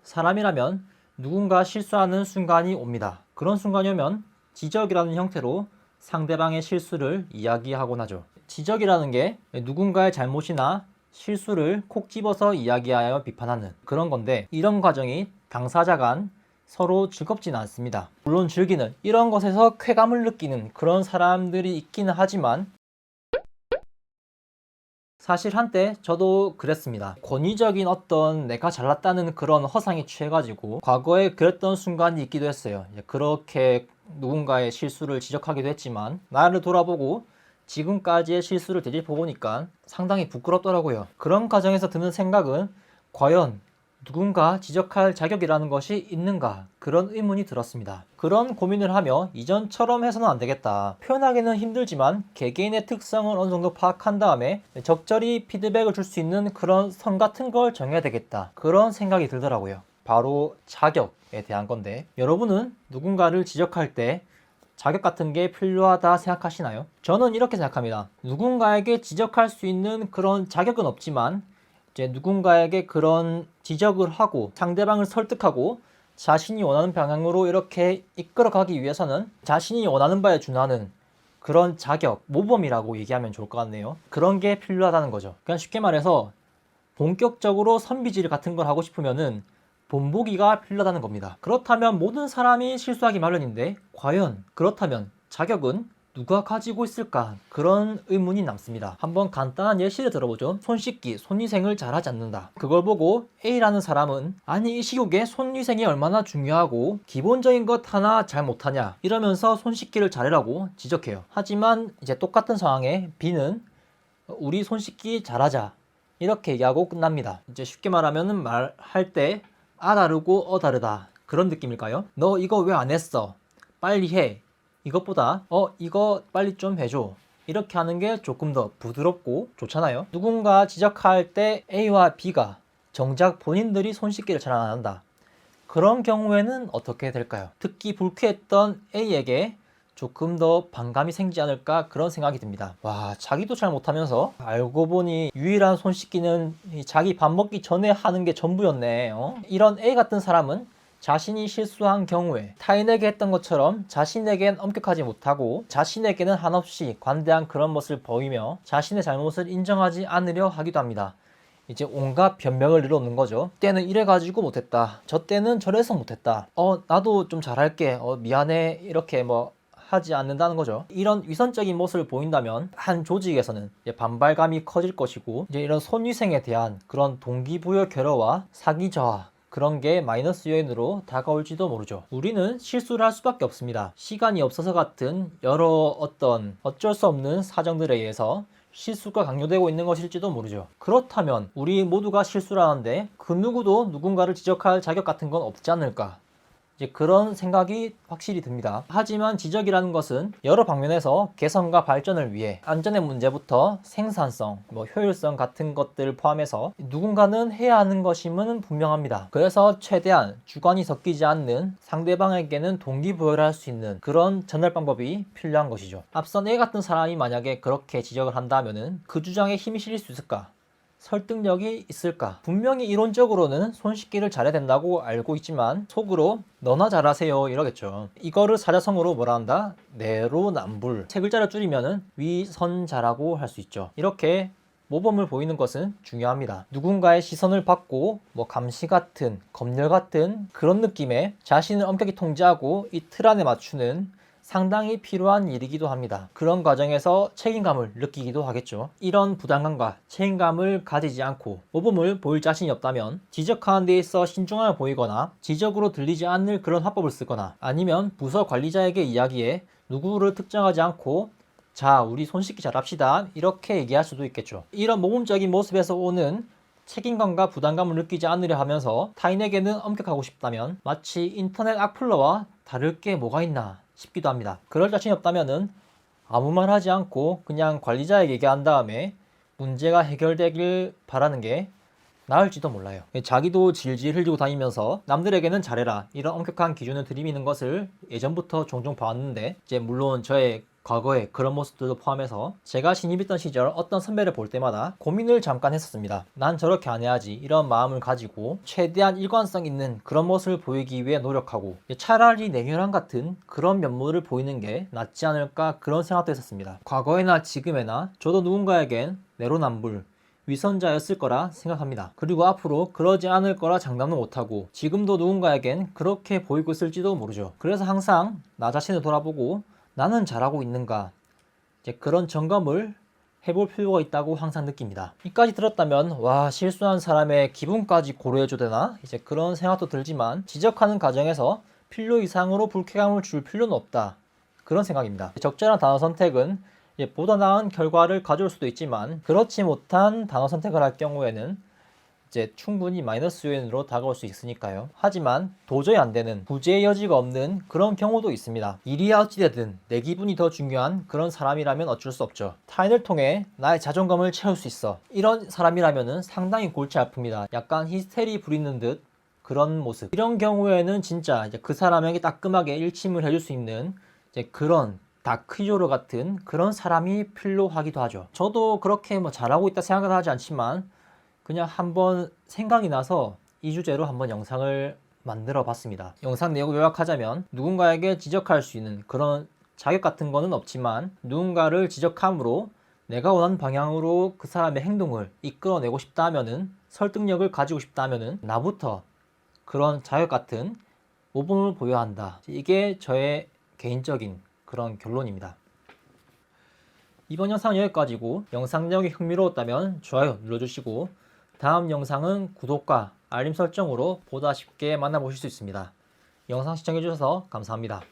사람이라면 누군가 실수하는 순간이 옵니다. 그런 순간이 오면 지적이라는 형태로 상대방의 실수를 이야기하곤 하죠. 지적이라는 게 누군가의 잘못이나 실수를 콕 집어서 이야기하여 비판하는 그런 건데, 이런 과정이 당사자 간 서로 즐겁지는 않습니다. 물론 즐기는, 이런 것에서 쾌감을 느끼는 그런 사람들이 있기는 하지만, 사실 한때 저도 그랬습니다. 권위적인 어떤 내가 잘났다는 그런 허상에 취해가지고 과거에 그랬던 순간이 있기도 했어요. 그렇게 누군가의 실수를 지적하기도 했지만 나를 돌아보고 지금까지의 실수를 되짚어보니까 상당히 부끄럽더라고요. 그런 과정에서 드는 생각은, 과연 누군가 지적할 자격이라는 것이 있는가, 그런 의문이 들었습니다. 그런 고민을 하며 이전처럼 해서는 안 되겠다. 표현하기는 힘들지만 개개인의 특성을 어느 정도 파악한 다음에 적절히 피드백을 줄 수 있는 그런 선 같은 걸 정해야 되겠다, 그런 생각이 들더라고요. 바로 자격에 대한 건데, 여러분은 누군가를 지적할 때 자격 같은 게 필요하다 생각하시나요? 저는 이렇게 생각합니다. 누군가에게 지적할 수 있는 그런 자격은 없지만, 이제 누군가에게 그런 지적을 하고 상대방을 설득하고 자신이 원하는 방향으로 이렇게 이끌어가기 위해서는 자신이 원하는 바에 준하는 그런 자격, 모범이라고 얘기하면 좋을 것 같네요. 그런 게 필요하다는 거죠. 그냥 쉽게 말해서 본격적으로 선비질 같은 걸 하고 싶으면은 본보기가 필요하다는 겁니다. 그렇다면 모든 사람이 실수하기 마련인데, 과연 그렇다면 자격은 누가 가지고 있을까? 그런 의문이 남습니다. 한번 간단한 예시를 들어보죠. 손 씻기, 손위생을 잘하지 않는다. 그걸 보고 A라는 사람은, 아니 이 시국에 손위생이 얼마나 중요하고 기본적인 것 하나 잘 못하냐, 이러면서 손 씻기를 잘해라고 지적해요. 하지만 이제 똑같은 상황에 B는 우리 손 씻기 잘하자, 이렇게 얘기하고 끝납니다. 이제 쉽게 말하면 말할 때 아 다르고 어 다르다, 그런 느낌일까요? 너 이거 왜 안 했어? 빨리 해. 이것보다 이거 빨리 좀 해줘, 이렇게 하는 게 조금 더 부드럽고 좋잖아요. 누군가 지적할 때 A와 B가 정작 본인들이 손 씻기를 잘 안 한다, 그런 경우에는 어떻게 될까요? 특히 불쾌했던 A에게 조금 더 반감이 생기지 않을까, 그런 생각이 듭니다. 와, 자기도 잘 못하면서 알고 보니 유일한 손 씻기는 자기 밥 먹기 전에 하는 게 전부였네. 이런 A 같은 사람은 자신이 실수한 경우에 타인에게 했던 것처럼 자신에겐 엄격하지 못하고 자신에게는 한없이 관대한 그런 모습을 보이며 자신의 잘못을 인정하지 않으려 하기도 합니다. 이제 온갖 변명을 내놓는 거죠. 때는 이래가지고 못했다, 저 때는 저래서 못했다, 나도 좀 잘할게, 미안해, 이렇게 하지 않는다는 거죠. 이런 위선적인 모습을 보인다면 한 조직에서는 이제 반발감이 커질 것이고, 이제 이런 손위생에 대한 그런 동기부여 결여와 사기 저하, 그런 게 마이너스 요인으로 다가올지도 모르죠. 우리는 실수를 할 수밖에 없습니다. 시간이 없어서 같은 여러 어떤 어쩔 수 없는 사정들에 의해서 실수가 강요되고 있는 것일지도 모르죠. 그렇다면 우리 모두가 실수를 하는데 그 누구도 누군가를 지적할 자격 같은 건 없지 않을까, 이제 그런 생각이 확실히 듭니다. 하지만 지적이라는 것은 여러 방면에서 개선과 발전을 위해 안전의 문제부터 생산성, 효율성 같은 것들을 포함해서 누군가는 해야 하는 것임은 분명합니다. 그래서 최대한 주관이 섞이지 않는, 상대방에게는 동기부여를 할 수 있는 그런 전달 방법이 필요한 것이죠. 앞선 A 같은 사람이 만약에 그렇게 지적을 한다면은 그 주장에 힘이 실릴 수 있을까? 설득력이 있을까? 분명히 이론적으로는 손 씻기를 잘해야 된다고 알고 있지만 속으로 너나 잘하세요 이러겠죠. 이거를 사자성어로 뭐라 한다? 내로남불. 세 글자를 줄이면은 위선자라고 할 수 있죠. 이렇게 모범을 보이는 것은 중요합니다. 누군가의 시선을 받고 감시 같은, 검열 같은 그런 느낌에 자신을 엄격히 통제하고 이 틀 안에 맞추는 상당히 필요한 일이기도 합니다. 그런 과정에서 책임감을 느끼기도 하겠죠. 이런 부담감과 책임감을 가지지 않고 모범을 보일 자신이 없다면 지적하는 데 있어 신중함을 보이거나 지적으로 들리지 않을 그런 화법을 쓰거나, 아니면 부서 관리자에게 이야기해 누구를 특정하지 않고 자 우리 손 씻기 잘합시다, 이렇게 얘기할 수도 있겠죠. 이런 모범적인 모습에서 오는 책임감과 부담감을 느끼지 않으려 하면서 타인에게는 엄격하고 싶다면 마치 인터넷 악플러와 다를 게 뭐가 있나 싶기도 합니다. 그럴 자신이 없다면은 아무 말 하지 않고 그냥 관리자에게 얘기한 다음에 문제가 해결되길 바라는 게 나을지도 몰라요. 자기도 질질 흘리고 다니면서 남들에게는 잘해라, 이런 엄격한 기준을 들이미는 것을 예전부터 종종 봐왔는데, 이제 물론 저의 과거의 그런 모습들도 포함해서 제가 신입했던 시절 어떤 선배를 볼 때마다 고민을 잠깐 했었습니다. 난 저렇게 안 해야지 이런 마음을 가지고 최대한 일관성 있는 그런 모습을 보이기 위해 노력하고 차라리 냉혈한 같은 그런 면모를 보이는 게 낫지 않을까 그런 생각도 했었습니다. 과거에나 지금에나 저도 누군가에겐 내로남불 위선자였을 거라 생각합니다. 그리고 앞으로 그러지 않을 거라 장담도 못하고 지금도 누군가에겐 그렇게 보이고 있을지도 모르죠. 그래서 항상 나 자신을 돌아보고 나는 잘하고 있는가 이제 그런 점검을 해볼 필요가 있다고 항상 느낍니다. 이까지 들었다면 와 실수한 사람의 기분까지 고려해줘야 되나 이제 그런 생각도 들지만 지적하는 과정에서 필요 이상으로 불쾌감을 줄 필요는 없다 그런 생각입니다. 적절한 단어 선택은 보다 나은 결과를 가져올 수도 있지만 그렇지 못한 단어 선택을 할 경우에는 이제 충분히 마이너스 요인으로 다가올 수 있으니까요. 하지만 도저히 안 되는 구제의 여지가 없는 그런 경우도 있습니다. 일이야 어찌되든 내 기분이 더 중요한 그런 사람이라면 어쩔 수 없죠. 타인을 통해 나의 자존감을 채울 수 있어. 이런 사람이라면 상당히 골치 아픕니다. 약간 히스테리 부리는 듯 그런 모습. 이런 경우에는 진짜 이제 그 사람에게 따끔하게 일침을 해줄 수 있는 이제 그런 다크히어로 같은 그런 사람이 필요하기도 하죠. 저도 그렇게 뭐 잘하고 있다 생각은 하지 않지만 그냥 한번 생각이 나서 이 주제로 한번 영상을 만들어 봤습니다. 영상 내용을 요약하자면 누군가에게 지적할 수 있는 그런 자격 같은 거는 없지만 누군가를 지적함으로 내가 원하는 방향으로 그 사람의 행동을 이끌어내고 싶다 하면은 설득력을 가지고 싶다 하면은 나부터 그런 자격 같은 모범을 보여야 한다. 이게 저의 개인적인 그런 결론입니다. 이번 영상은 여기까지고 영상 내용이 흥미로웠다면 좋아요 눌러주시고 다음 영상은 구독과 알림 설정으로 보다 쉽게 만나보실 수 있습니다. 영상 시청해주셔서 감사합니다.